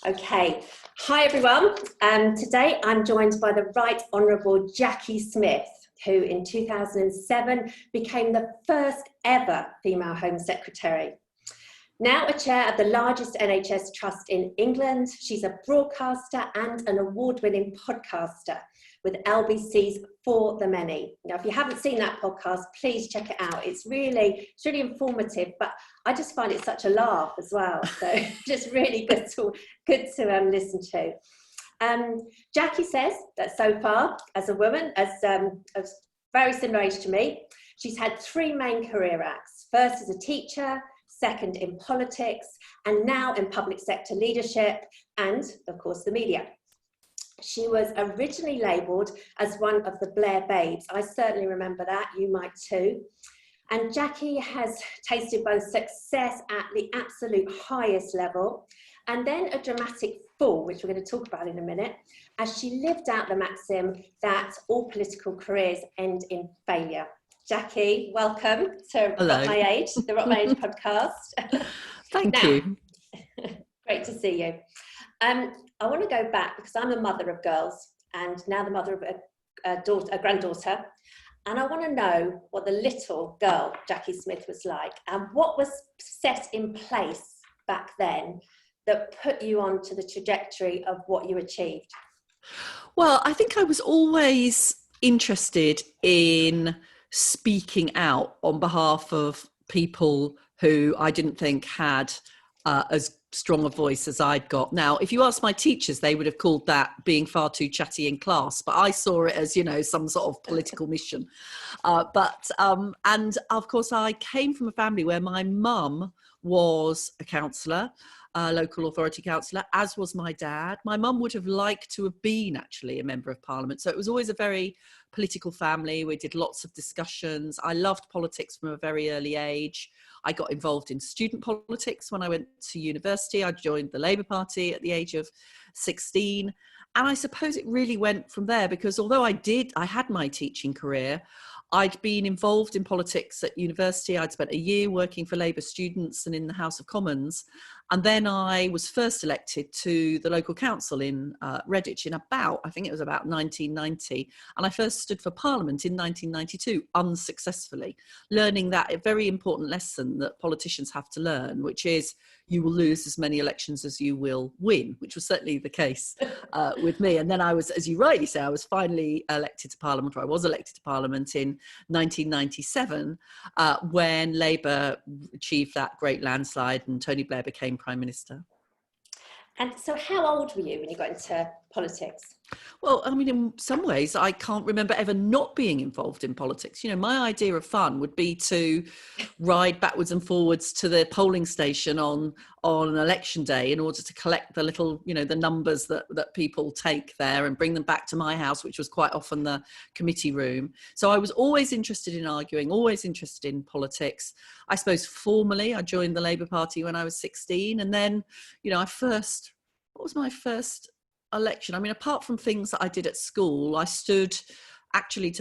Okay, hi everyone. Today I'm joined by the Right Honourable Jackie Smith, who in 2007 became the first ever female Home Secretary. Now a chair of the largest NHS trust in England, she's a broadcaster and an award-winning podcaster with LBC's For the Many. Now, if you haven't seen that podcast, please check it out. It's really informative, but I just find it such a laugh as well. So just really good to listen to. Jackie says that so far, as a woman, as very similar age to me, she's had three main career acts. First as a teacher, second in politics, and now in public sector leadership, and of course the media. She was originally labelled as one of the Blair Babes. I certainly remember that, you might too. And Jackie has tasted both success at the absolute highest level, and then a dramatic fall, which we're going to talk about in a minute, as she lived out the maxim that all political careers end in failure. Jackie, welcome to Rock My Age, the Rock My Age podcast. Thank you. Great to see you. I want to go back because I'm a mother of girls and now the mother of a granddaughter. And I want to know what the little girl, Jackie Smith, was like and what was set in place back then that put you onto the trajectory of what you achieved. Well, I think I was always interested in speaking out on behalf of people who I didn't think had as strong a voice as I'd got. Now, if you ask my teachers, they would have called that being far too chatty in class, but I saw it as, some sort of political mission. And of course, I came from a family where my mum was a councillor, a local authority councillor, as was my dad. My mum would have liked to have been actually a member of parliament. So it was always a very political family. We did lots of discussions. I loved politics from a very early age. I got involved in student politics when I went to university. I joined the Labour Party at the age of 16. And I suppose it really went from there because although I had my teaching career, I'd been involved in politics at university. I'd spent a year working for Labour students and in the House of Commons. And then I was first elected to the local council in Redditch in I think it was about 1990. And I first stood for Parliament in 1992, unsuccessfully, learning that very important lesson that politicians have to learn, which is you will lose as many elections as you will win, which was certainly the case with me. And then I was, as you rightly say, I was finally elected to Parliament, or I was elected to Parliament in 1997, when Labour achieved that great landslide and Tony Blair became Prime Minister. And so how old were you when you got into politics? Well, I mean, in some ways, I can't remember ever not being involved in politics. My idea of fun would be to ride backwards and forwards to the polling station on an election day in order to collect the little, the numbers that people take there and bring them back to my house, which was quite often the committee room. So I was always interested in arguing, always interested in politics. I suppose formally, I joined the Labour Party when I was 16. And then, what was my first election? I mean, apart from things that I did at school, I stood actually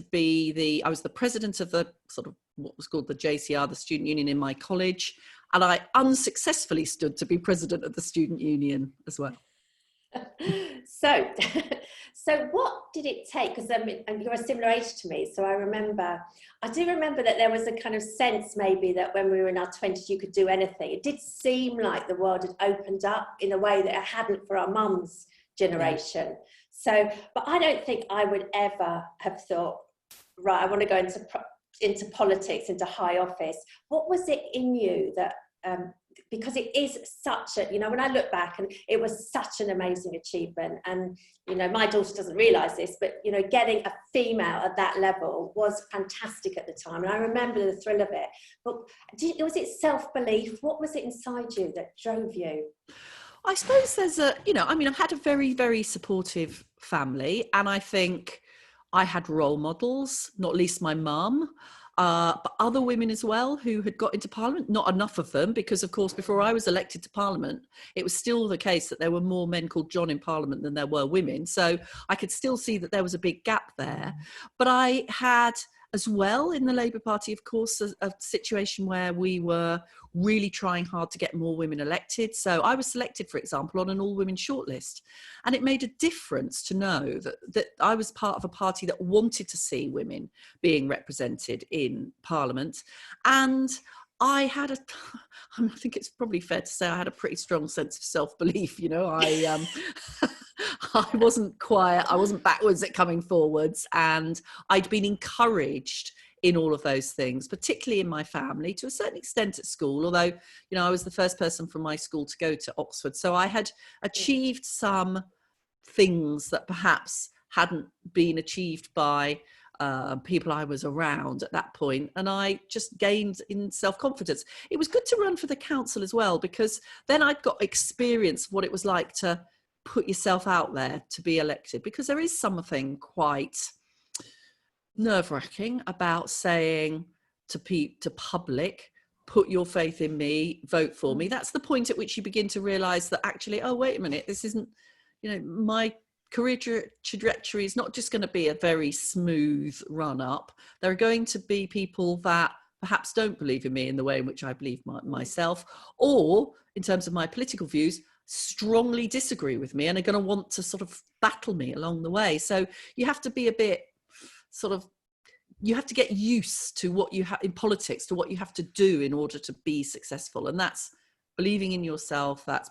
I was the president of the sort of what was called the JCR, the student union in my college, and I unsuccessfully stood to be president of the student union as well. So what did it take? Because you're a similar age to me, so I do remember that there was a kind of sense maybe that when we were in our 20s you could do anything. It did seem like the world had opened up in a way that it hadn't for our mums generation. Yeah. So, but I don't think I would ever have thought, right, I want to go into politics, into high office. What was it in you that, because it is such a, when I look back, and it was such an amazing achievement, and, my daughter doesn't realise this, but, getting a female at that level was fantastic at the time. And I remember the thrill of it. But was it self-belief? What was it inside you that drove you? I suppose there's I had a very, very supportive family, and I think I had role models, not least my mum, but other women as well who had got into Parliament, not enough of them, because of course, before I was elected to Parliament, it was still the case that there were more men called John in Parliament than there were women. So I could still see that there was a big gap there. But I had as well in the Labour Party, of course, a situation where we were really trying hard to get more women elected. So I was selected, for example, on an all-women shortlist. And it made a difference to know that I was part of a party that wanted to see women being represented in Parliament. And I had I think it's probably fair to say I had a pretty strong sense of self-belief. You know, I wasn't quiet, I wasn't backwards at coming forwards, and I'd been encouraged in all of those things, particularly in my family, to a certain extent at school, although, you know, I was the first person from my school to go to Oxford. So I had achieved some things that perhaps hadn't been achieved by people I was around at that point, and I just gained in self-confidence. It was good to run for the council as well, because then I'd got experience of what it was like to put yourself out there to be elected, because there is something quite nerve-wracking about saying to public, put your faith in me, vote for me. That's the point at which you begin to realize that actually, oh, wait a minute, this isn't, you know, my career trajectory is not just going to be a very smooth run up. There are going to be people that perhaps don't believe in me in the way in which I believe myself, or in terms of my political views, strongly disagree with me and are going to want to sort of battle me along the way. So you have to be a bit sort of, you have to get used to what you have in politics, to what you have to do in order to be successful. And that's believing in yourself, that's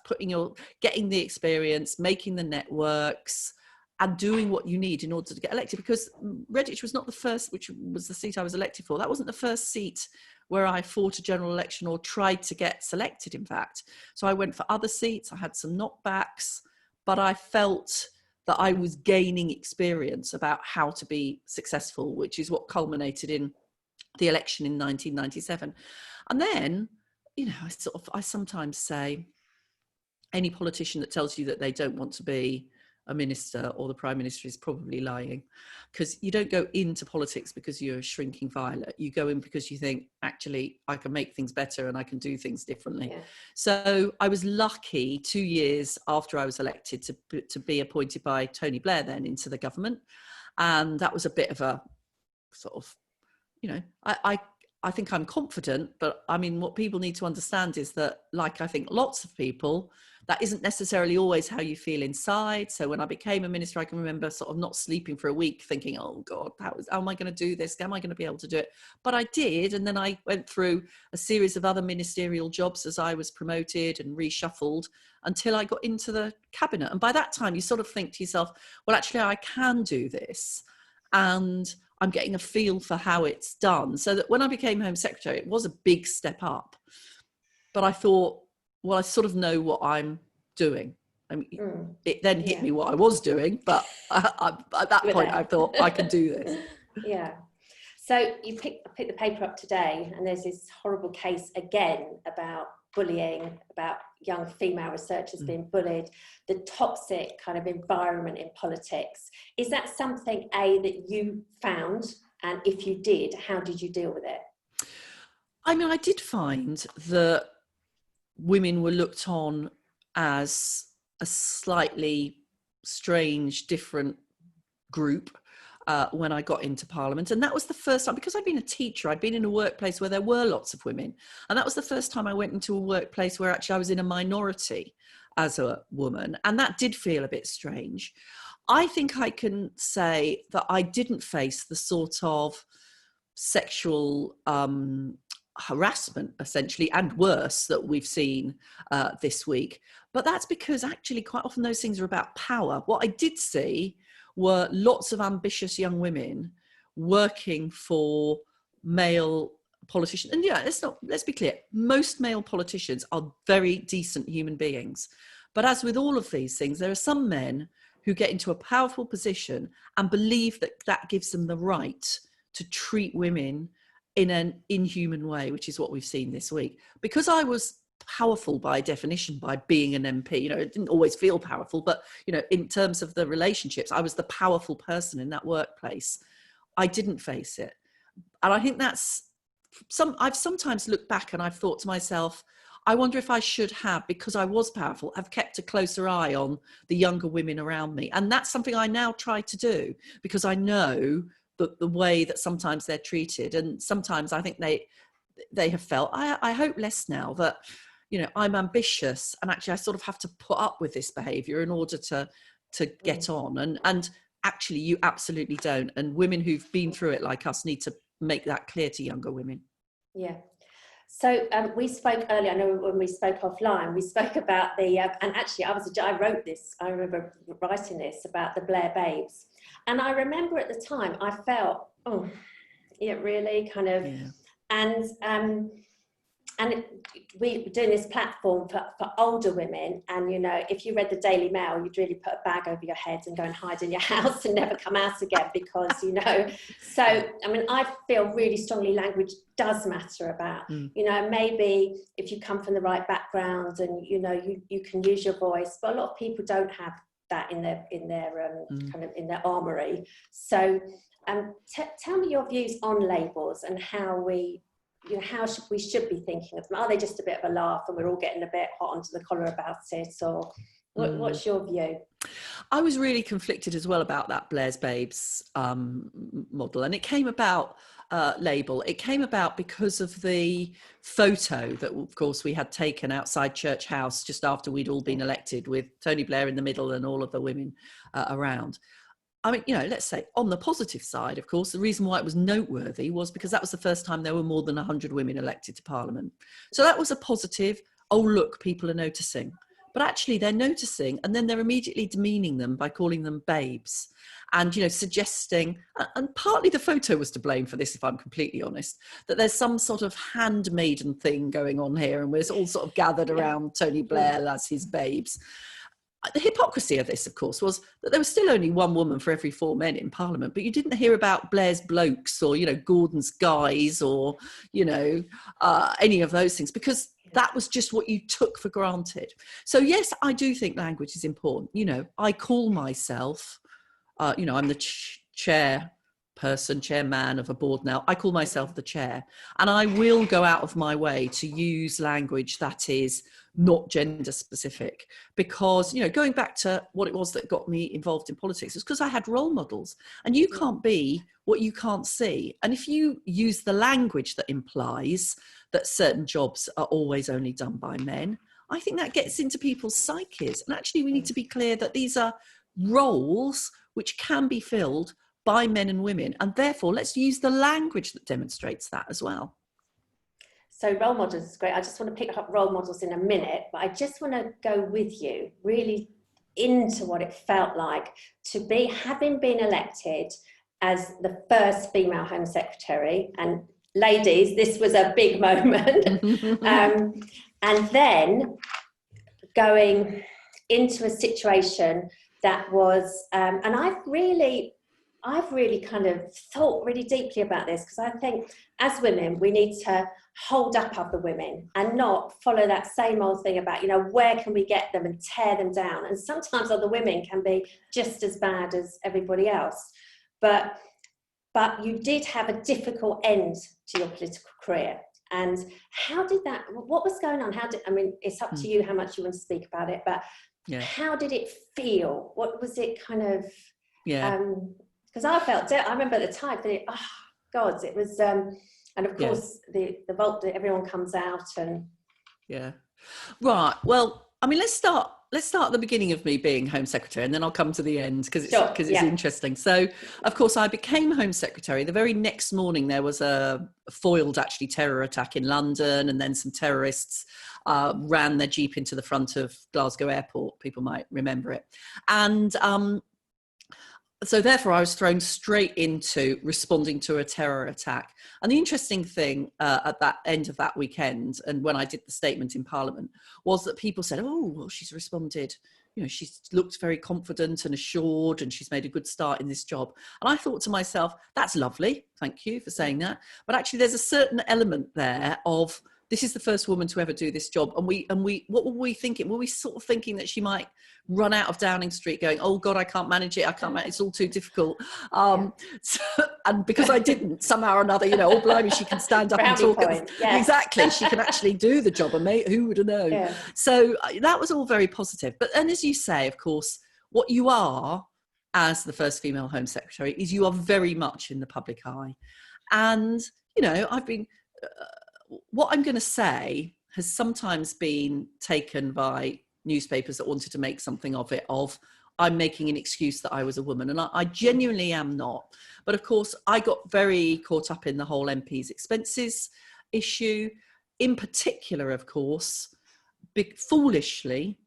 getting the experience, making the networks, and doing what you need in order to get elected. Because Redditch was not the first, which was the seat I was elected for. That wasn't the first seat where I fought a general election or tried to get selected, in fact. So I went for other seats, I had some knockbacks, but I felt that I was gaining experience about how to be successful, which is what culminated in the election in 1997. And then, you know, I sometimes say any politician that tells you that they don't want to be a minister or the prime minister is probably lying, because you don't go into politics because you're a shrinking violet. You go in because you think, actually, I can make things better and I can do things differently. Yeah. So I was lucky 2 years after I was elected to be appointed by Tony Blair then into the government. And that was a bit of a sort of, you know, I think I'm confident, but I mean, what people need to understand is that, like I think lots of people, that isn't necessarily always how you feel inside. So when I became a minister, I can remember sort of not sleeping for a week thinking, oh God, how am I going to do this? Am I going to be able to do it? But I did. And then I went through a series of other ministerial jobs as I was promoted and reshuffled until I got into the cabinet. And by that time, you sort of think to yourself, well, actually, I can do this. And I'm getting a feel for how it's done. So that when I became Home Secretary, it was a big step up. But I thought, well, I sort of know what I'm doing. I mean, it then hit me what I was doing, but at that point, I thought I can do this. Yeah. So you picked the paper up today, and there's this horrible case again about bullying, about young female researchers being bullied, the toxic kind of environment in politics. Is that something, that you found? And if you did, how did you deal with it? I mean, I did find that women were looked on as a slightly strange, different group when I got into Parliament. And that was the first time, because I'd been a teacher, I'd been in a workplace where there were lots of women. And that was the first time I went into a workplace where actually I was in a minority as a woman. And that did feel a bit strange. I think I can say that I didn't face the sort of sexual harassment, essentially, and worse, that we've seen this week. But that's because actually quite often those things are about power. What I did see were lots of ambitious young women working for male politicians. And yeah, let's be clear, most male politicians are very decent human beings. But as with all of these things, there are some men who get into a powerful position and believe that that gives them the right to treat women in an inhuman way, which is what we've seen this week. Because I was powerful by definition by being an MP, you know, it didn't always feel powerful, but, you know, in terms of the relationships, I was the powerful person in that workplace. I didn't face it. And I think I've sometimes looked back and I've thought to myself, I wonder if I should have, because I was powerful, have kept a closer eye on the younger women around me. And that's something I now try to do, because I know the way that sometimes they're treated. And sometimes I think they have felt, I hope less now, that, you know, I'm ambitious and actually I sort of have to put up with this behaviour in order to get on. And actually you absolutely don't. And women who've been through it like us need to make that clear to younger women. Yeah. So we spoke earlier, I know when we spoke offline, we spoke about the, and actually I wrote this, I remember writing this about the Blair Babes. And I remember at the time I felt, oh, yeah, really kind of, yeah. We were doing this platform for older women, and you know, if you read the Daily Mail, you'd really put a bag over your head and go and hide in your house and never come out again, because you know. So I mean, I feel really strongly language does matter about, you know, maybe if you come from the right background and you know you can use your voice, but a lot of people don't have that in their kind of in their armory. So tell me your views on labels and how we, you know, how we should be thinking of them. Are they just a bit of a laugh and we're all getting a bit hot onto the collar about it, or what's your view? I was really conflicted as well about that Blair's Babes model, and it came about, label, it came about because of the photo that of course we had taken outside Church House just after we'd all been elected, with Tony Blair in the middle and all of the women around. I mean, you know, let's say on the positive side, of course, the reason why it was noteworthy was because that was the first time there were more than 100 women elected to Parliament. So that was a positive. Oh, look, people are noticing. But actually they're noticing, and then they're immediately demeaning them by calling them babes and, you know, suggesting, and partly the photo was to blame for this, if I'm completely honest, that there's some sort of handmaiden thing going on here and we're all sort of gathered around Tony Blair as his babes. The hypocrisy of this, of course, was that there was still only one woman for every 4 men in Parliament, but you didn't hear about Blair's blokes or, you know, Gordon's guys or, you know, any of those things, because that was just what you took for granted. So, yes, I do think language is important. You know, I call myself, you know, I'm the chairman of a board now. I call myself the chair, and I will go out of my way to use language that is not gender specific, because, you know, going back to what it was that got me involved in politics is because I had role models, and you can't be what you can't see. And if you use the language that implies that certain jobs are always only done by men, I think that gets into people's psyches. And actually we need to be clear that these are roles which can be filled by men and women, and therefore let's use the language that demonstrates that as well. So role models is great. I just want to pick up role models in a minute, but I just want to go with you really into what it felt like to be, having been elected as the first female Home Secretary. And ladies, this was a big moment. And then going into a situation that was, and I've really kind of thought really deeply about this, because I think as women, we need to hold up other women and not follow that same old thing about, you know, where can we get them and tear them down. And sometimes other women can be just as bad as everybody else. But you did have a difficult end to your political career. And how did that, what was going on? I mean, it's up to you how much you want to speak about it, but how did it feel? What was it kind of, because I remember at the time thinking, oh God, it was, and of course the vote, everyone comes out and. Yeah. Right. Well, I mean, let's start at the beginning of me being Home Secretary, and then I'll come to the end because it's interesting. So, of course, I became Home Secretary. The very next morning, there was a foiled, actually, terror attack in London, and then some terrorists ran their jeep into the front of Glasgow Airport. People might remember it, and so therefore I was thrown straight into responding to a terror attack. And the interesting thing at that end of that weekend, and when I did the statement in Parliament, was that people said, oh, well, she's responded, you know, she's looked very confident and assured, and she's made a good start in this job. And I thought to myself, that's lovely, thank you for saying that. But actually there's a certain element there of, this is the first woman to ever do this job. And what were we thinking? Were we sort of thinking that she might run out of Downing Street going, oh God, I can't manage it. It's all too difficult. And because I didn't, somehow or another, you know, oh blimey, she can stand up and talk. Exactly. She can actually do the job, and who would have known? So that was all very positive. But then, as you say, of course, what you are as the first female Home Secretary is you are very much in the public eye. And, you know, what I'm going to say has sometimes been taken by newspapers that wanted to make something of it, of I'm making an excuse that I was a woman. And I genuinely am not. But of course, I got very caught up in the whole MP's expenses issue, in particular, of course, foolishly,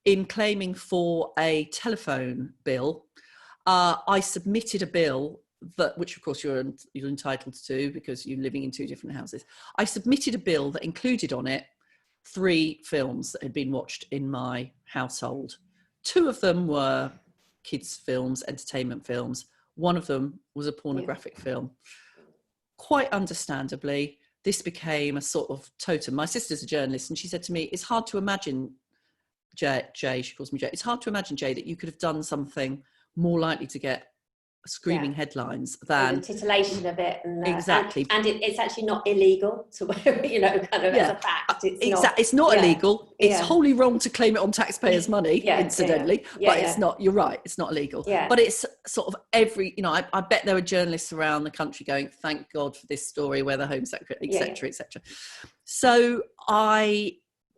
in claiming for a telephone bill. I submitted a bill which of course you're entitled to because you're living in two different houses. I submitted a bill that included on it 3 films that had been watched in my household. 2 of them were kids' films, entertainment films. 1 of them was a pornographic film. Quite understandably, this became a sort of totem. My sister's a journalist, and she said to me, it's hard to imagine, Jay, she calls me Jay, it's hard to imagine, Jay, that you could have done something more likely to get screaming headlines than the titillation of it, and exactly, and it's actually not illegal to, you know, kind of as a fact. It's not illegal. It's wholly wrong to claim it on taxpayers' money, incidentally, but it's not. You're right. It's not illegal. But it's sort of you know, I bet there were journalists around the country going, "Thank God for this story where the Home Secretary, etc., etc." So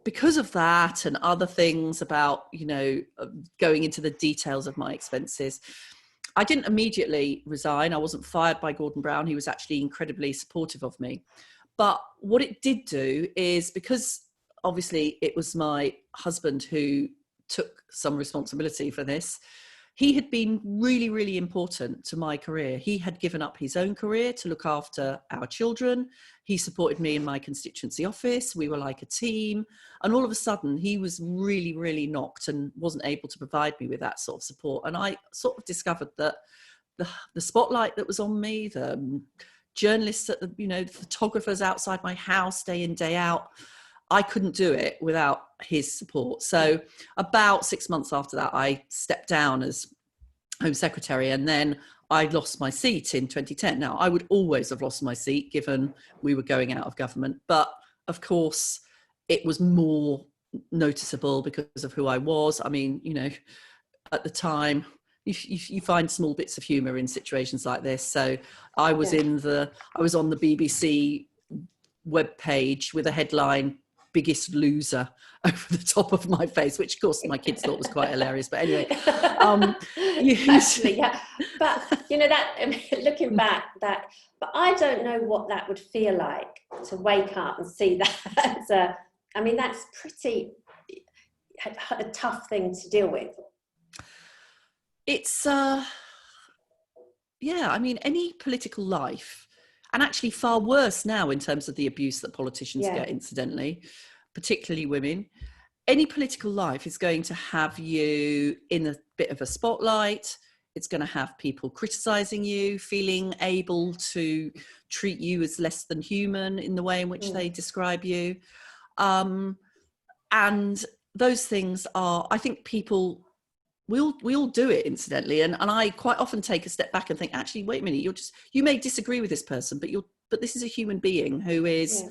because of that and other things about, you know, going into the details of my expenses, I didn't immediately resign. I wasn't fired by Gordon Brown. He was actually incredibly supportive of me. But what it did do is, because obviously it was my husband who took some responsibility for this, he had been really, really important to my career. He had given up his own career to look after our children. He supported me in my constituency office. We were like a team. And all of a sudden, he was really, really knocked and wasn't able to provide me with that sort of support. And I sort of discovered that the spotlight that was on me, the journalists, you know, the photographers outside my house day in, day out, I couldn't do it without his support. So about 6 months after that, I stepped down as Home Secretary, and then I lost my seat in 2010. Now, I would always have lost my seat given we were going out of government, but of course it was more noticeable because of who I was. I mean, you know, at the time, you find small bits of humour in situations like this. So I was I was on the BBC webpage with a headline, "Biggest Loser," over the top of my face, which of course my kids thought was quite hilarious. But anyway, actually, but you know, that, I mean, looking back, but I don't know what that would feel like to wake up and see that. I mean, that's pretty a tough thing to deal with. It's I mean, any political life, and actually far worse now in terms of the abuse that politicians get, incidentally, particularly women. Any political life is going to have you in a bit of a spotlight. It's going to have people criticising you, feeling able to treat you as less than human in the way in which they describe you. And those things are, I think people, we all do it, incidentally. And I quite often take a step back and think, actually, wait a minute, you may disagree with this person, but this is a human being who is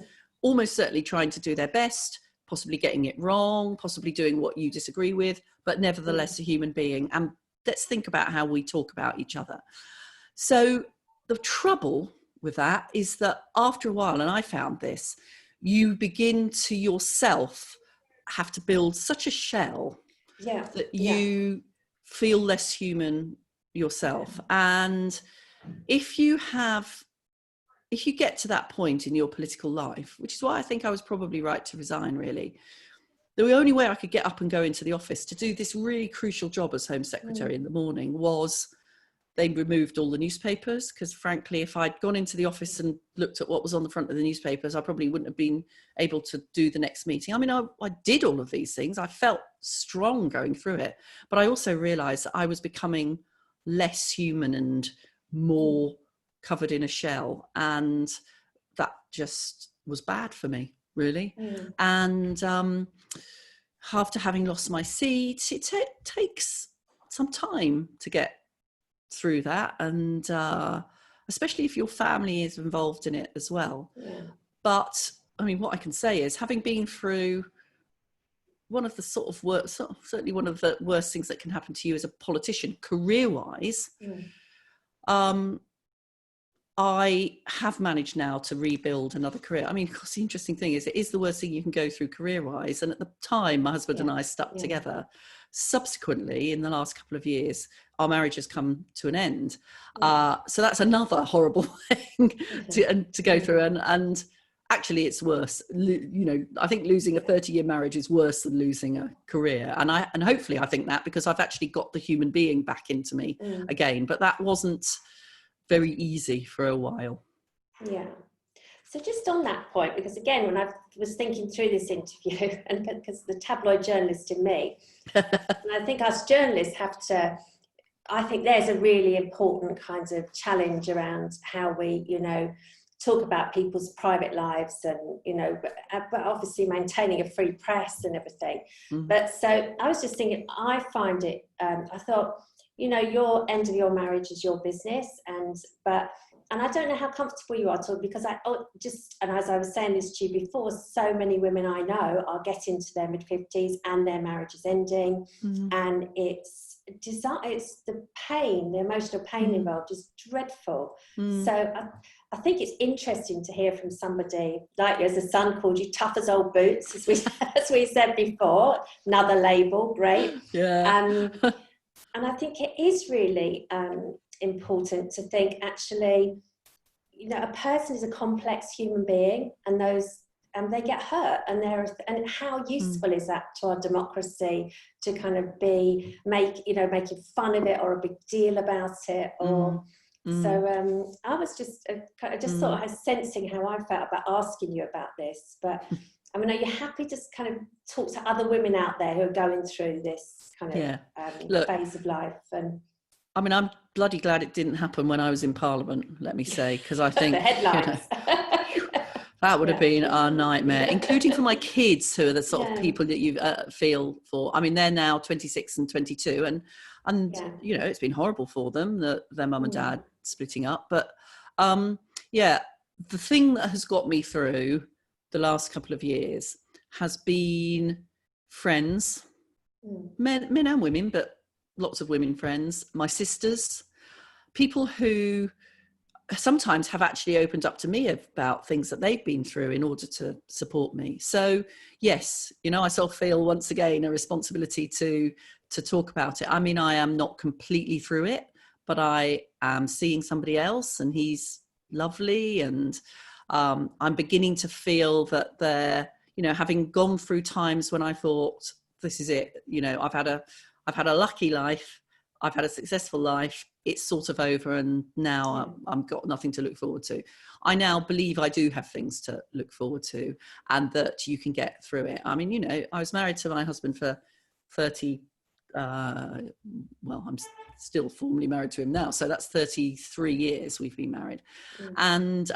almost certainly trying to do their best, possibly getting it wrong, possibly doing what you disagree with, but nevertheless a human being. And let's think about how we talk about each other. So the trouble with that is that after a while, and I found this, you begin to yourself have to build such a shell that you feel less human yourself. And if you get to that point in your political life, which is why I think I was probably right to resign, really, the only way I could get up and go into the office to do this really crucial job as Home Secretary in the morning was they removed all the newspapers, because frankly, if I'd gone into the office and looked at what was on the front of the newspapers, I probably wouldn't have been able to do the next meeting. I mean, I did all of these things. I felt strong going through it, but I also realised that I was becoming less human and more covered in a shell, and that just was bad for me, really. And after having lost my seat, it takes some time to get through that, and especially if your family is involved in it as well. But I mean, what I can say is, having been through one of the sort of worst, certainly one of the worst things that can happen to you as a politician, career-wise. I have managed now to rebuild another career. I mean, of course, the interesting thing is it is the worst thing you can go through career-wise. And at the time, my husband and I stuck together. Subsequently, in the last couple of years, our marriage has come to an end. So that's another horrible thing to go through. And actually, it's worse. You know, I think losing a 30-year marriage is worse than losing a career. And hopefully I think that, because I've actually got the human being back into me again. But that wasn't very easy for a while. Yeah. So just on that point, because again, when I was thinking through this interview, and because the tabloid journalist in me, and I think us journalists have to, I think there's a really important kind of challenge around how we, you know, talk about people's private lives, and, you know, but obviously maintaining a free press and everything. But so I was just thinking, I find it, I thought, you know, your end of your marriage is your business, and I don't know how comfortable you are to, because and as I was saying this to you before, so many women I know are getting to their mid-50s and their marriage is ending, and it's the pain, the emotional pain involved is dreadful. So I think it's interesting to hear from somebody like you, as a son called you tough as old boots, as we said before, another label, great. And I think it is really important to think, actually, you know, a person is a complex human being, and they get hurt, and how useful is that to our democracy to kind of making fun of it or a big deal about it, or so I was just sort of sensing how I felt about asking you about this. But I mean, are you happy to kind of talk to other women out there who are going through this kind of phase of life? And I mean, I'm bloody glad it didn't happen when I was in Parliament, let me say, because I think the headlines. That would have been a nightmare, including for my kids, who are the sort of people that you feel for. I mean, they're now 26 and 22, and you know, it's been horrible for them, their mum and dad splitting up. But the thing that has got me through the last couple of years has been friends, men and women, but lots of women friends, my sisters, people who sometimes have actually opened up to me about things that they've been through in order to support me. So yes, you know, I sort of feel once again a responsibility to talk about it. I mean, I am not completely through it, but I am seeing somebody else, and he's lovely, and I'm beginning to feel that they're, you know, having gone through times when I thought, this is it, you know, I've had a lucky life, I've had a successful life, it's sort of over, and now I've got nothing to look forward to. I now believe I do have things to look forward to, and that you can get through it. I mean, you know, I was married to my husband for 30, well, I'm still formally married to him now, so that's 33 years we've been married. And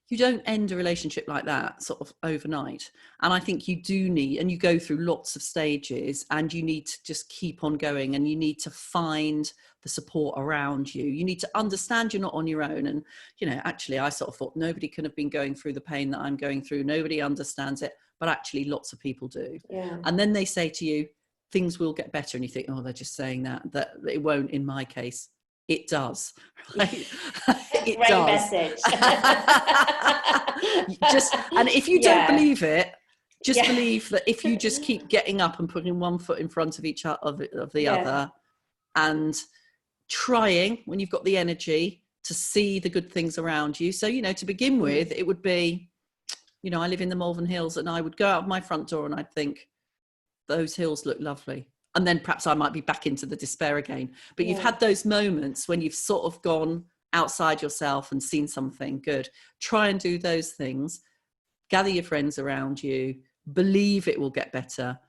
you don't end a relationship like that sort of overnight. And I think you do need, and you go through lots of stages, and you need to just keep on going, and you need to find the support around you. You need to understand you're not on your own. And, you know, actually I sort of thought nobody could have been going through the pain that I'm going through. Nobody understands it, but actually lots of people do. And then they say to you, things will get better. And you think, oh, they're just saying that it won't in my case. It does. Right? It Great does. Message. And if you don't believe it, just believe that if you just keep getting up and putting one foot in front of each other, of the other, and trying, when you've got the energy, to see the good things around you. So, you know, to begin with, it would be, you know, I live in the Malvern Hills, and I would go out of my front door and I'd think, those hills look lovely. And then perhaps I might be back into the despair again. But you've had those moments when you've sort of gone outside yourself and seen something good. Try and do those things. Gather your friends around you. Believe it will get better.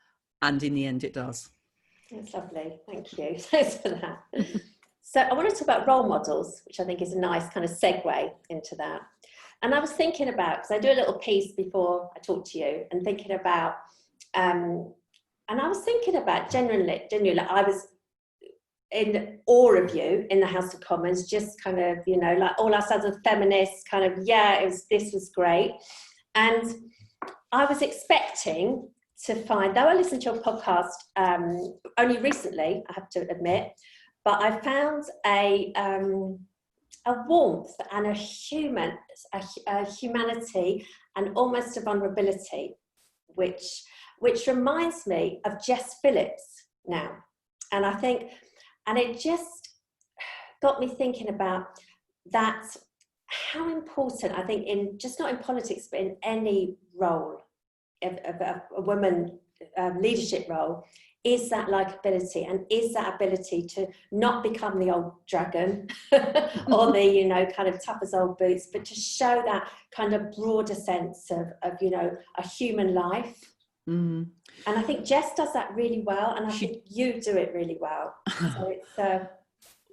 And in the end, it does. That's lovely. Thank you. Thanks for that. So I want to talk about role models, which I think is a nice kind of segue into that. And I was thinking about, because I do a little piece before I talk to you, and thinking about, and I was thinking about genuinely, I was in awe of you in the House of Commons, just kind of, you know, like all us other feminists kind of, this was great. And I was expecting to find, though I listened to your podcast only recently, I have to admit, but I found a warmth and a humanity and almost a vulnerability, which reminds me of Jess Phillips now. And I think, and it just got me thinking about that, how important, I think, in just not in politics, but in any role, of a woman leadership role, is that likability, and is that ability to not become the old dragon or the, you know, kind of tough as old boots, but to show that kind of broader sense of you know, a human life. And I think Jess does that really well, and I think you do it really well. So it's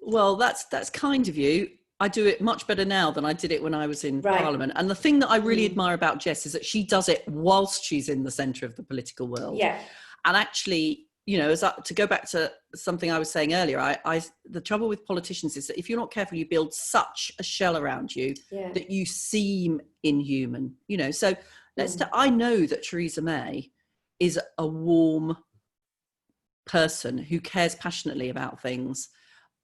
well, that's kind of you. I do it much better now than I did it when I was in Parliament. And the thing that I really admire about Jess is that she does it whilst she's in the centre of the political world. Yeah. And actually, you know, to go back to something I was saying earlier, the trouble with politicians is that if you're not careful, you build such a shell around you that you seem inhuman, you know. So I know that Theresa May is a warm person who cares passionately about things,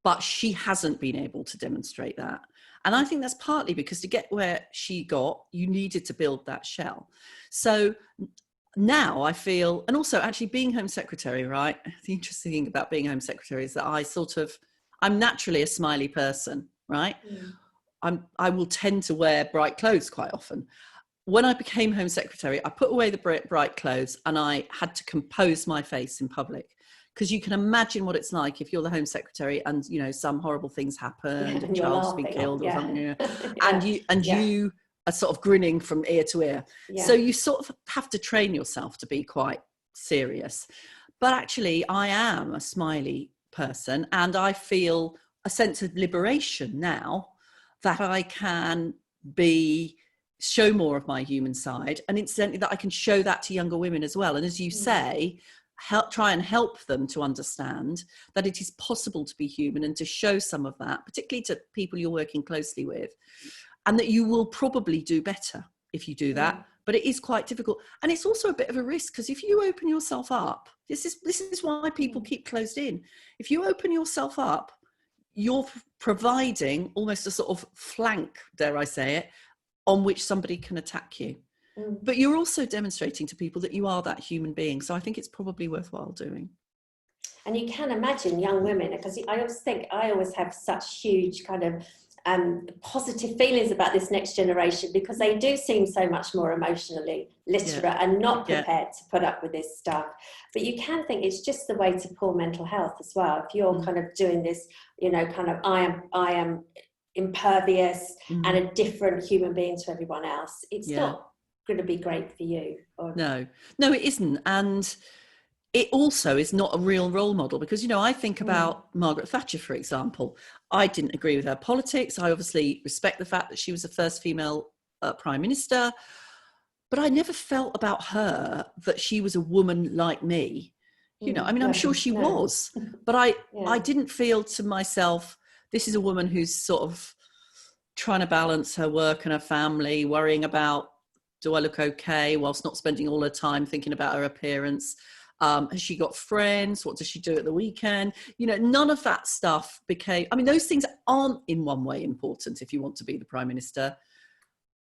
but she hasn't been able to demonstrate that. And I think that's partly because to get where she got, you needed to build that shell. So now I feel, and also actually being Home Secretary, right? The interesting thing about being Home Secretary is that I'm naturally a smiley person, right? I will tend to wear bright clothes quite often. When I became Home Secretary, I put away the bright clothes and I had to compose my face in public. Because you can imagine what it's like if you're the Home Secretary and, you know, some horrible things happened, a child's been killed or something, and you are sort of grinning from ear to ear. So you sort of have to train yourself to be quite serious. But actually, I am a smiley person, and I feel a sense of liberation now that I can show more of my human side, and incidentally that I can show that to younger women as well. And as you say, try and help them to understand that it is possible to be human, and to show some of that, particularly to people you're working closely with, and that you will probably do better if you do that. But it is quite difficult, and it's also a bit of a risk, because if you open yourself up, this is why people keep closed in. If you open yourself up, you're providing almost a sort of flank, dare I say it, on which somebody can attack you. But you're also demonstrating to people that you are that human being. So I think it's probably worthwhile doing. And you can imagine young women, because I always have such huge kind of positive feelings about this next generation, because they do seem so much more emotionally literate and not prepared to put up with this stuff. But you can think it's just the way to poor mental health as well. If you're kind of doing this, you know, kind of I am impervious and a different human being to everyone else, it's not going to be great for you. No, it isn't. And it also is not a real role model, because, you know, I think about Margaret Thatcher, for example. I didn't agree with her politics. I obviously respect the fact that she was the first female prime minister, but I never felt about her that she was a woman like me. You know, I mean, I'm sure she was, but I didn't feel to myself, this is a woman who's sort of trying to balance her work and her family, worrying about, do I look okay, whilst not spending all her time thinking about her appearance? Has she got friends? What does she do at the weekend? You know, none of that stuff became, I mean, those things aren't in one way important if you want to be the Prime Minister,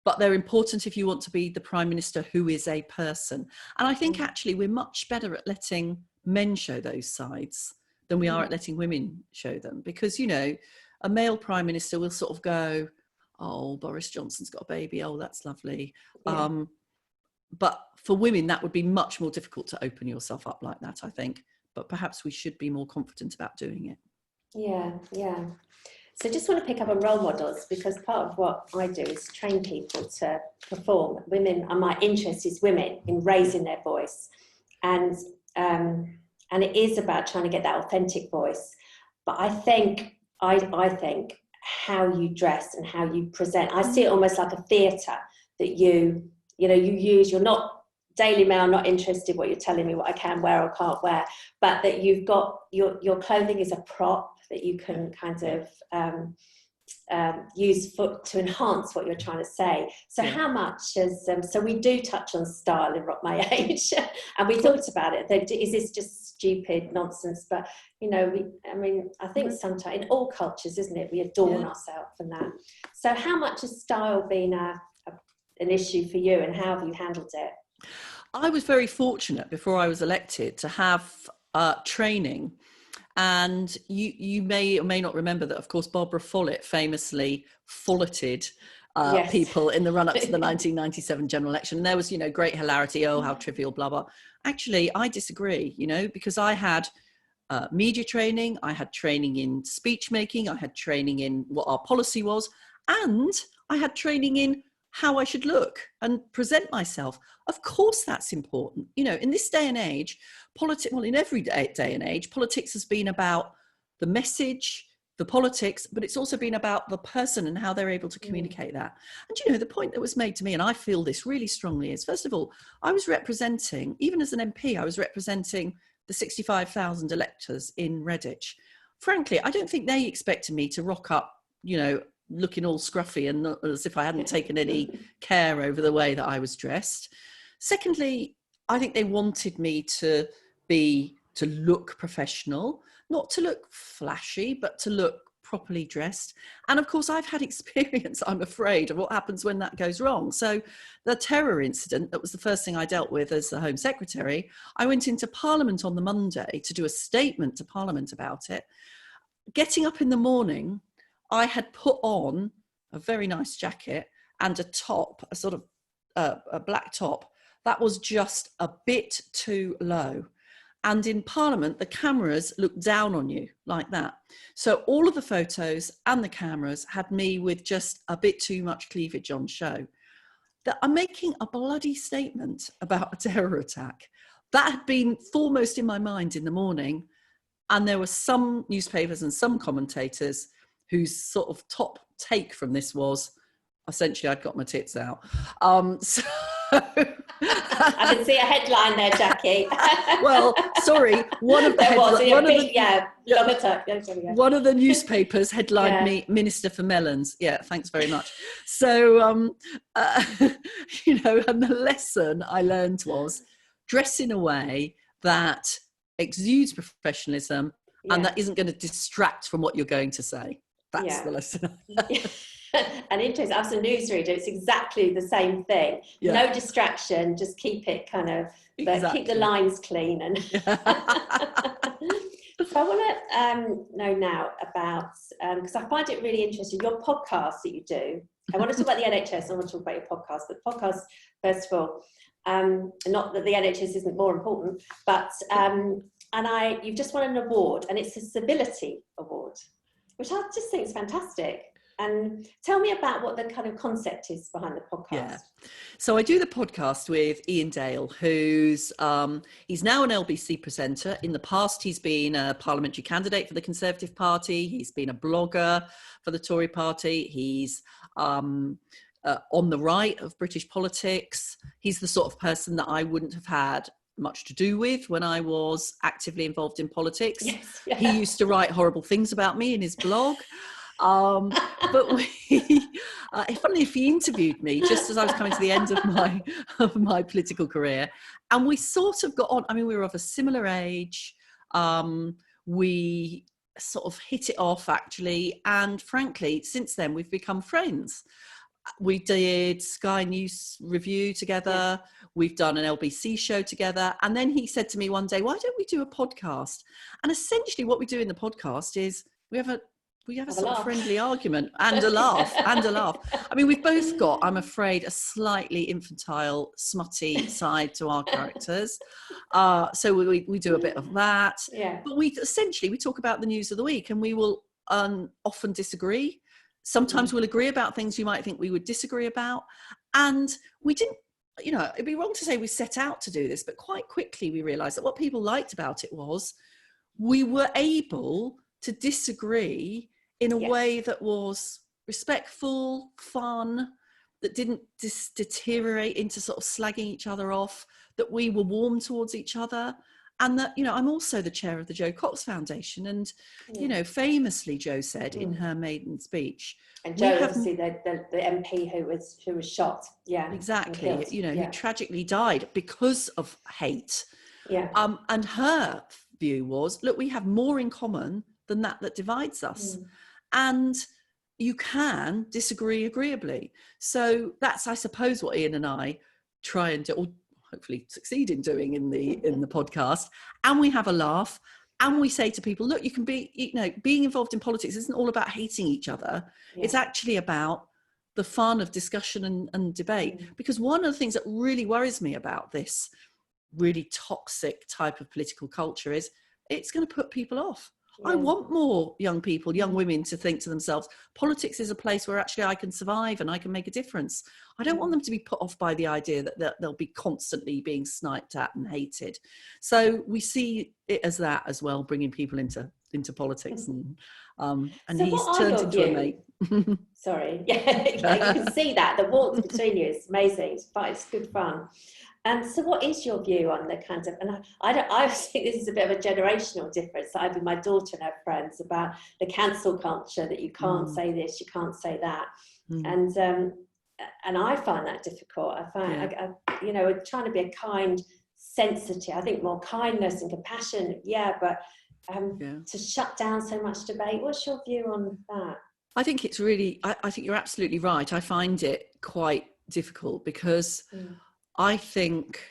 but they're important if you want to be the Prime Minister who is a person. And I think actually we're much better at letting men show those sides than we are at letting women show them. Because, you know, a male Prime Minister will sort of go, oh, Boris Johnson's got a baby, oh, that's lovely. But for women, that would be much more difficult to open yourself up like that, I think. But perhaps we should be more confident about doing it. Yeah. So just want to pick up on role models, because part of what I do is train people to perform. Women, and my interest is women in raising their voice. And it is about trying to get that authentic voice. But I think how you dress and how you present, I see it almost like a theatre that you use. You're not Daily Mail, not interested what you're telling me what I can wear or can't wear, but that you've got your clothing is a prop that you can kind of use to enhance what you're trying to say. So how much is, so we do touch on style in Rock My Age, and we thought about it, that is this just stupid nonsense? But, you know, I think sometimes in all cultures, isn't it, we adorn ourselves and that. So how much has style been an issue for you, and how have you handled it? I was very fortunate before I was elected to have training. And you may or may not remember that, of course, Barbara Follett famously folleted people in the run-up to the 1997 general election. And there was, you know, great hilarity, oh, how trivial, blah, blah. Actually, I disagree, you know, because I had media training, I had training in speech making, I had training in what our policy was, and I had training in how I should look and present myself. Of course, that's important. You know, in this day and age, in every day and age, politics has been about the message, the politics, but it's also been about the person and how they're able to communicate that. And, you know, the point that was made to me, and I feel this really strongly, is, first of all, I was representing, even as an MP, I was representing the 65,000 electors in Redditch. Frankly, I don't think they expected me to rock up, you know, looking all scruffy and as if I hadn't taken any care over the way that I was dressed. Secondly, I think they wanted me to look professional, not to look flashy, but to look properly dressed. And of course, I've had experience, I'm afraid, of what happens when that goes wrong. So the terror incident, that was the first thing I dealt with as the Home Secretary. I went into Parliament on the Monday to do a statement to Parliament about it. Getting up in the morning, I had put on a very nice jacket and a top, a sort of a black top, that was just a bit too low. And in Parliament, the cameras looked down on you like that. So all of the photos and the cameras had me with just a bit too much cleavage on show. That I'm making a bloody statement about a terror attack. That had been foremost in my mind in the morning. And there were some newspapers and some commentators whose sort of top take from this was, essentially, I'd got my tits out. I can see a headline there, Jackie. Well, sorry, one of the newspapers headlined me Minister for Melons. Yeah, thanks very much. So, you know, and the lesson I learned was dress in a way that exudes professionalism and that isn't going to distract from what you're going to say. That's the lesson. And interesting, as a newsreader, it's exactly the same thing. No distraction, just keep it kind of, keep the lines clean. And so I want to know now about, because I find it really interesting, your podcast that you do. I want to talk about the NHS, I want to talk about your podcast, but podcast, first of all, not that the NHS isn't more important, but, you've just won an award, and it's a Civility Award, which I just think is fantastic. And tell me about what the kind of concept is behind the podcast. Yeah. So I do the podcast with Ian Dale, who's he's now an LBC presenter. In the past, he's been a parliamentary candidate for the Conservative Party. He's been a blogger for the Tory Party. He's on the right of British politics. He's the sort of person that I wouldn't have had much to do with when I was actively involved in politics. Yes, yeah. He used to write horrible things about me in his blog. But funnily, if he interviewed me just as I was coming to the end of my political career, and we sort of got on. I mean, we were of a similar age. We sort of hit it off, actually, and frankly, since then we've become friends. We did Sky News Review together. We've done an LBC show together. And then he said to me one day, why don't we do a podcast? And essentially what we do in the podcast is we have a sort of friendly argument and a laugh and a laugh. I mean, we've both got, I'm afraid, a slightly infantile, smutty side to our characters. So we do a bit of that. Yeah. But we talk about the news of the week, and we will often disagree. Sometimes we'll agree about things you might think we would disagree about. And we didn't, you know, it'd be wrong to say we set out to do this, but quite quickly we realised that what people liked about it was we were able to disagree in a way that was respectful, fun, that didn't deteriorate into sort of slagging each other off, that we were warm towards each other. And that, you know, I'm also the chair of the Jo Cox Foundation. And, you know, famously, Jo said in her maiden speech, and Jo, obviously the MP who was shot, exactly, you know, who tragically died because of hate. Yeah. And her view was, look, we have more in common than that divides us. And you can disagree agreeably. So that's, I suppose, what Ian and I try and do, or hopefully succeed in doing in the podcast. And we have a laugh, and we say to people, look, you can be, you know, being involved in politics isn't all about hating each other. It's actually about the fun of discussion and debate. Because one of the things that really worries me about this really toxic type of political culture is it's going to put people off. I want more young people, young women, to think to themselves, politics is a place where actually I can survive and I can make a difference. I don't want them to be put off by the idea that they'll be constantly being sniped at and hated. So we see it as that as well, bringing people into politics. And so he's turned into a mate. Sorry. Yeah, you can see that. The walks between you is amazing. It's good fun. And so what is your view on the kind of, and I think this is a bit of a generational difference, either my daughter and her friends, about the cancel culture, that you can't say this, you can't say that. And I find that difficult. I find, you know, trying to be a kind, sensitive, I think more kindness and compassion, but to shut down so much debate. What's your view on that? I think it's really, I think you're absolutely right. I find it quite difficult because I think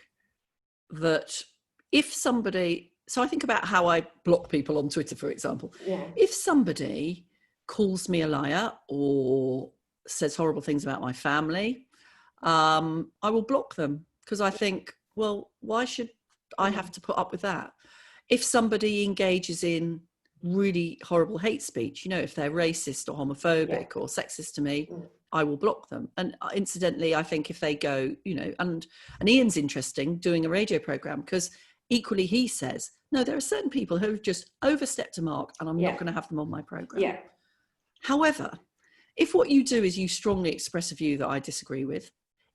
that if somebody, so I think about how I block people on Twitter, for example. If somebody calls me a liar or says horrible things about my family, I will block them, because I think, well, why should I have to put up with that? If somebody engages in really horrible hate speech, you know, if they're racist or homophobic or sexist to me, I will block them. And incidentally, I think if they go, you know, and Ian's interesting doing a radio program, because equally he says, no, there are certain people who have just overstepped a mark and I'm not going to have them on my program. However, if what you do is you strongly express a view that I disagree with,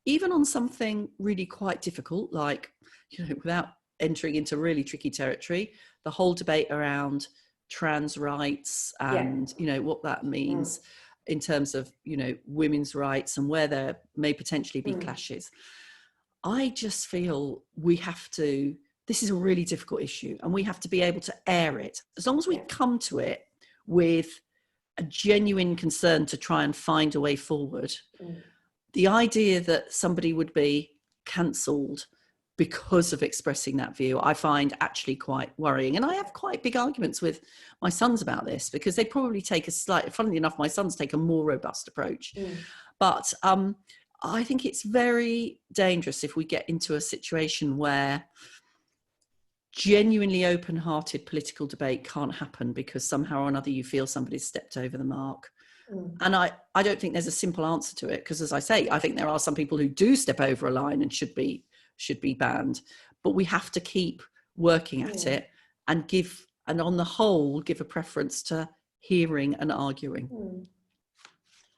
even on something really quite difficult, like, you know, without entering into really tricky territory, the whole debate around trans rights and, you know, what that means in terms of, you know, women's rights and where there may potentially be clashes. I just feel we have to, this is a really difficult issue and we have to be able to air it. As long as we come to it with a genuine concern to try and find a way forward, the idea that somebody would be cancelled because of expressing that view, I find actually quite worrying. And I have quite big arguments with my sons about this, because they probably take funnily enough, my sons take a more robust approach. But I think it's very dangerous if we get into a situation where genuinely open-hearted political debate can't happen because somehow or another you feel somebody's stepped over the mark. And I don't think there's a simple answer to it, because as I say, I think there are some people who do step over a line and should be banned, but we have to keep working at it and on the whole give a preference to hearing and arguing.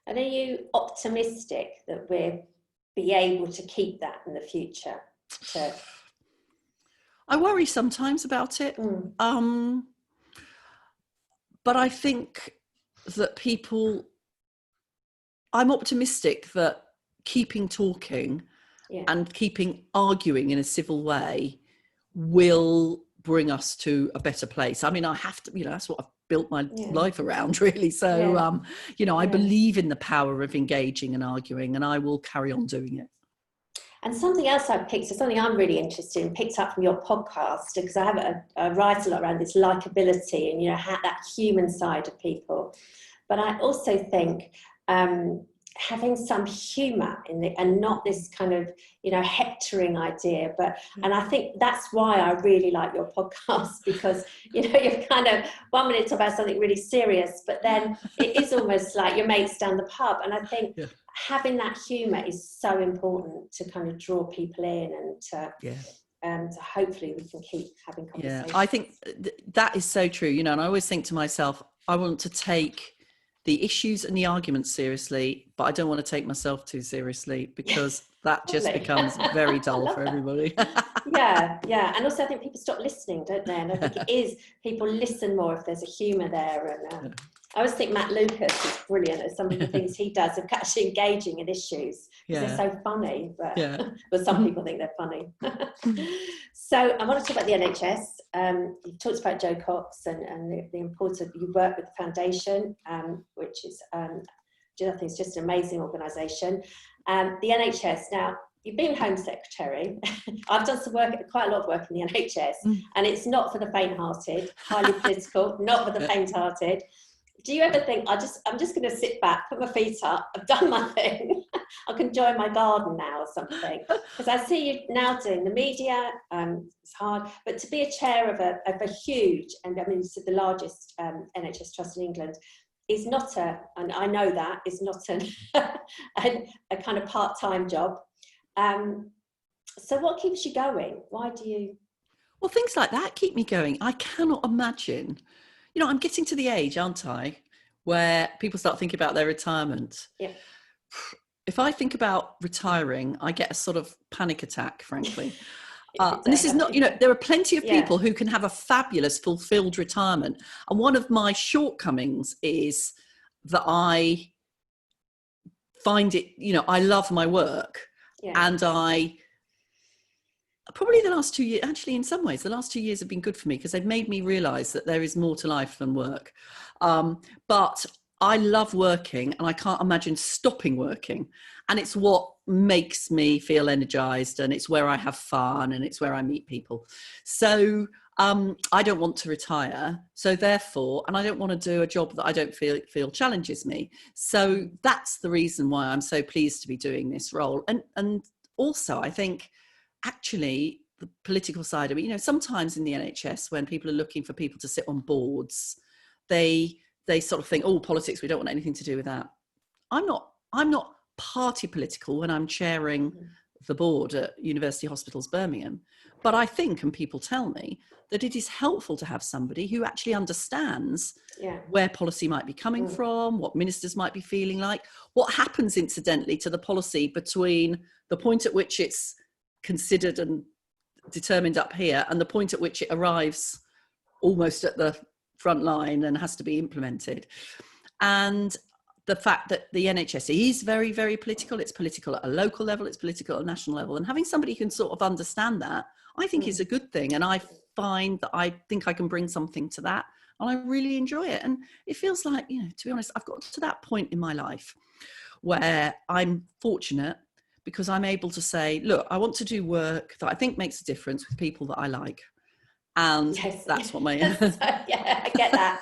And are you optimistic that we'll be able to keep that in the future? I worry sometimes about it, but I think that I'm optimistic that keeping talking and keeping arguing in a civil way will bring us to a better place. I mean, I have to, you know, that's what I've built my life around, really. So, you know, I believe in the power of engaging and arguing, and I will carry on doing it. And something else I picked, something I'm really interested in, picked up from your podcast, because I write a lot around this likability and, you know, that human side of people. But I also think having some humour in it, and not this kind of, you know, hectoring idea. And I think that's why I really like your podcast, because, you know, you're kind of 1 minute talk about something really serious, but then it is almost like your mates down the pub. And I think having that humour is so important to kind of draw people in and to hopefully we can keep having conversations. I think that is so true, you know, and I always think to myself, I want to take the issues and the arguments seriously, but I don't want to take myself too seriously, because that just becomes very dull for everybody. Yeah. And also I think people stop listening, don't they? And I think it is, people listen more if there's a humour there. And I always think Matt Lucas is brilliant at some of the things he does of actually engaging in issues, because they're so funny, but, but some people think they're funny. So I want to talk about the NHS. You've talked about Jo Cox and the importance of, you work with the foundation, which is, I think it's just an amazing organisation. The NHS, now, you've been Home Secretary. I've done quite a lot of work in the NHS, and it's not for the faint-hearted, highly political, not for the faint-hearted. Do you ever think, I'm just going to sit back, put my feet up, I've done my thing, I can enjoy my garden now or something? Because I see you now doing the media, it's hard, but to be a chair of a huge, and I mean, it's the largest NHS trust in England, is not and I know that, is not a kind of part-time job. So what keeps you going? Why do you? Well, things like that keep me going. I cannot imagine, I'm getting to the age, aren't I, where people start thinking about their retirement. Yeah. If I think about retiring, I get a sort of panic attack, frankly. And this is not, there are plenty of people who can have a fabulous, fulfilled retirement. And one of my shortcomings is that I find it, I love my work. Yeah. And probably the last 2 years, actually, in some ways, the last 2 years have been good for me, because they've made me realise that there is more to life than work. But I love working, and I can't imagine stopping working. And it's what makes me feel energised, and it's where I have fun, and it's where I meet people. So I don't want to retire. So therefore, and I don't want to do a job that I don't feel challenges me. So that's the reason why I'm so pleased to be doing this role. And also, I think, actually, the political side of it, sometimes in the NHS, when people are looking for people to sit on boards, they sort of think, oh, politics, we don't want anything to do with that. I'm not party political when I'm chairing the board at University Hospitals Birmingham, but I think, and people tell me, that it is helpful to have somebody who actually understands where policy might be coming from, what ministers might be feeling like, what happens incidentally to the policy between the point at which it's considered and determined up here and the point at which it arrives almost at the front line and has to be implemented. And the fact that the NHS is very, very political, it's political at a local level, it's political at a national level, and having somebody who can sort of understand that, I think is a good thing. And I find that I think I can bring something to that, and I really enjoy it. And it feels like, to be honest, I've got to that point in my life where I'm fortunate, because I'm able to say, look, I want to do work that I think makes a difference with people that I like. And that's what my... I get that.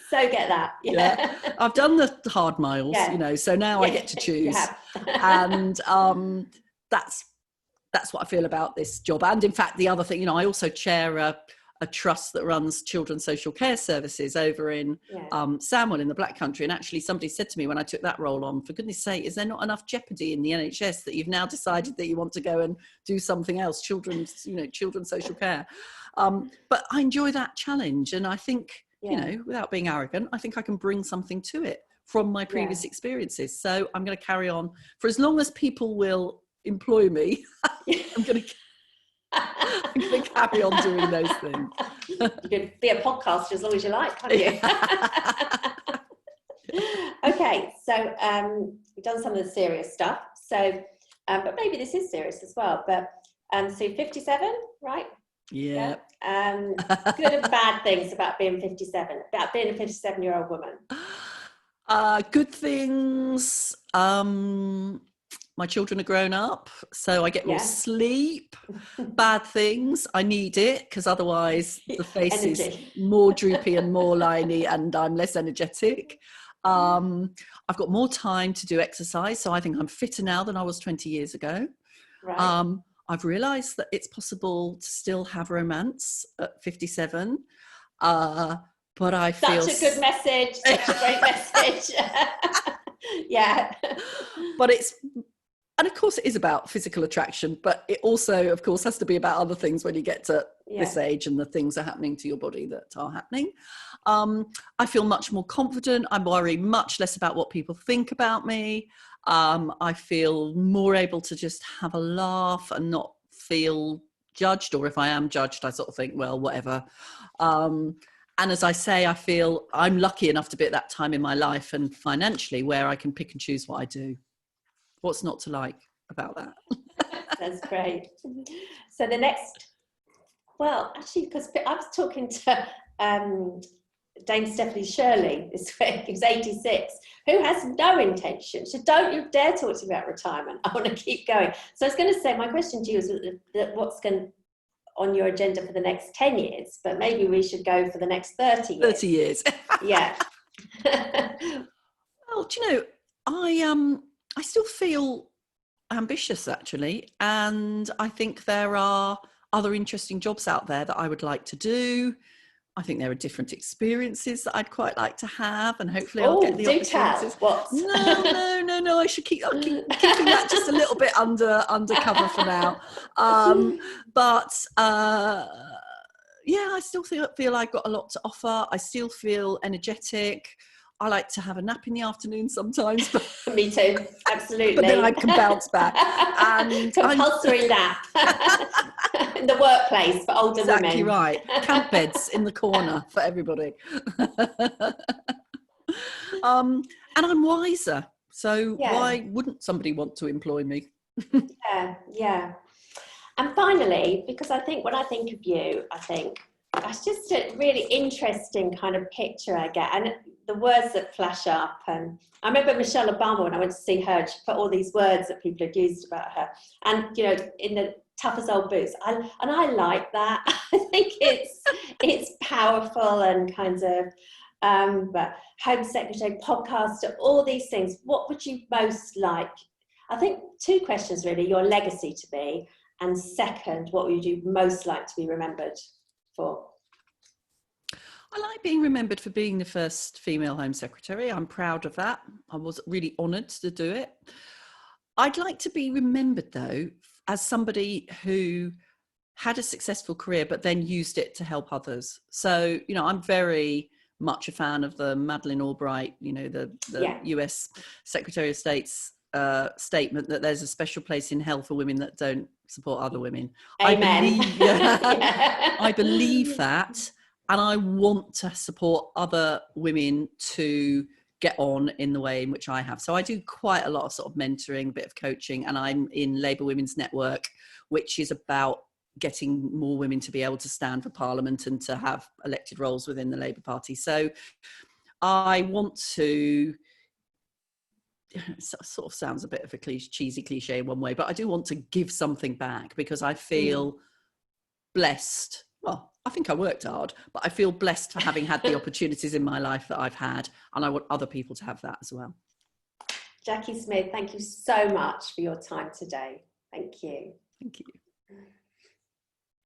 So get that. Yeah. I've done the hard miles, so now I get to choose. And that's what I feel about this job. And in fact, the other thing, I also chair a trust that runs children's social care services over in Sandwell in the Black Country. And actually somebody said to me when I took that role on, for goodness sake, is there not enough jeopardy in the NHS that you've now decided that you want to go and do something else, children's social care? But I enjoy that challenge. And I think, without being arrogant, I think I can bring something to it from my previous experiences. So I'm going to carry on for as long as people will employ me. I'm going to carry on doing those things. You could be a podcaster as long as you like, can't you? Okay, so we've done some of the serious stuff. So, but maybe this is serious as well. But so 57, right? Yeah. Good and bad things about being 57, about being a 57-year-old woman. Good things. My children are grown up, so I get more sleep. Bad things, I need it, because otherwise the face is more droopy and more liney and I'm less energetic. I've got more time to do exercise, so I think I'm fitter now than I was 20 years ago. Right. I've realised that it's possible to still have romance at 57, but I feel... Such a good message, such a great message. Yeah. But it's And of course it is about physical attraction, but it also, of course, has to be about other things when you get to this age and the things are happening to your body that are happening. I feel much more confident. I worry much less about what people think about me. I feel more able to just have a laugh and not feel judged, or if I am judged, I sort of think, well, whatever. And as I say, I feel I'm lucky enough to be at that time in my life and financially where I can pick and choose what I do. What's not to like about that? That's great. So the next, well, actually, because I was talking to Dame Stephanie Shirley this week, who's 86, who has no intention. So don't you dare talk to me about retirement. I want to keep going. So I was going to say, my question to you is what's going on your agenda for the next 10 years, but maybe we should go for the next 30 years. 30 years. Yeah. Well, do you know, I still feel ambitious, actually, and I think there are other interesting jobs out there that I would like to do. I think there are different experiences that I'd quite like to have, and hopefully I'll get the opportunities. What? No, I should keep keeping that just a little bit undercover for now. But yeah, I still feel I've got a lot to offer. I still feel energetic. I like to have a nap in the afternoon sometimes. But me too, absolutely. But then I can bounce back. And compulsory nap in the workplace for older women. Exactly right. Camp beds in the corner for everybody. And I'm wiser. So why wouldn't somebody want to employ me? Yeah. And finally, because I think when I think of you, I think that's just a really interesting kind of picture I get. And the words that flash up. And I remember Michelle Obama, when I went to see her, she put all these words that people had used about her. And, you know, in the tough as old boots. And I like that. I think it's powerful and kind of, but Home Secretary, podcaster, all these things. What would you most like? I think two questions really, your legacy to be, and second, what would you most like to be remembered for? I like being remembered for being the first female Home Secretary. I'm proud of that. I was really honoured to do it. I'd like to be remembered, though, as somebody who had a successful career, but then used it to help others. So, you know, I'm very much a fan of the Madeleine Albright, you know, the US Secretary of State's statement that there's a special place in hell for women that don't support other women. Amen. I believe that. And I want to support other women to get on in the way in which I have. So I do quite a lot of sort of mentoring, a bit of coaching, and I'm in Labour Women's Network, which is about getting more women to be able to stand for Parliament and to have elected roles within the Labour Party. So I want to, it sort of sounds a bit of a cheesy cliche in one way, but I do want to give something back because I feel blessed. Well, I think I worked hard, but I feel blessed for having had the opportunities in my life that I've had, and I want other people to have that as well. Jackie Smith, thank you so much for your time today. Thank you. Thank you.